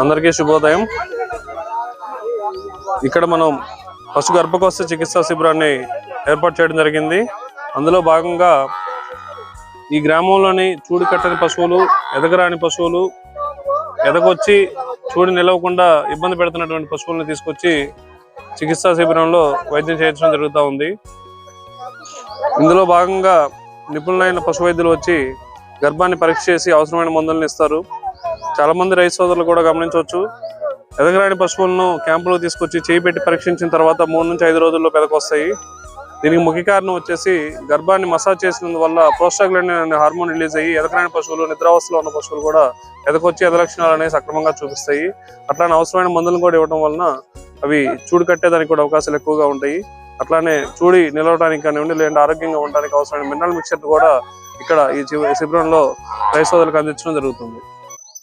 అందరికీ శుభోదయం. ఇక్కడ మనం పశు గర్భకోశ చికిత్సా శిబిరాన్ని ఏర్పాటు చేయడం జరిగింది. అందులో భాగంగా ఈ గ్రామంలోని చూడి కట్టని పశువులు, ఎదగరాని పశువులు, ఎదగొచ్చి చూడి నిలవకుండా ఇబ్బంది పెడుతున్నటువంటి పశువులను తీసుకొచ్చి చికిత్సా శిబిరంలో వైద్యం చేయించడం జరుగుతూ ఉంది. ఇందులో భాగంగా నిపుణులైన పశు వైద్యులు వచ్చి గర్భాన్ని పరీక్ష చేసి అవసరమైన మందులను ఇస్తారు. చాలా మంది రైతు సోదరులు కూడా గమనించవచ్చు, ఎదగరాని పశువులను క్యాంపులో తీసుకొచ్చి చేయి పెట్టి పరీక్షించిన తర్వాత 3 నుంచి 5 రోజుల్లో పెదకొస్తాయి. దీనికి ముఖ్య కారణం వచ్చేసి గర్భాన్ని మసాజ్ చేసినందువల్ల ప్రోస్టాగ్లాండిన్ అనే హార్మోన్ రిలీజ్ అయ్యి ఎదగరాని పశువులు, నిద్రావస్థలో ఉన్న పశువులు కూడా ఎదకొచ్చి ఎద లక్షణాలు అనేవి సక్రమంగా చూపిస్తాయి. అట్లానే అవసరమైన మందులను కూడా ఇవ్వడం వలన అవి చూడు కట్టేదానికి కూడా అవకాశాలు ఎక్కువగా ఉంటాయి. అట్లానే చూడి నిలవడానికి కానివ్వండి, లేదంటే ఆరోగ్యంగా ఉండడానికి అవసరమైన మినరల్ మిక్చర్ కూడా ఇక్కడ ఈ శిబిరంలో రైతు సోదరులకు అందించడం జరుగుతుంది.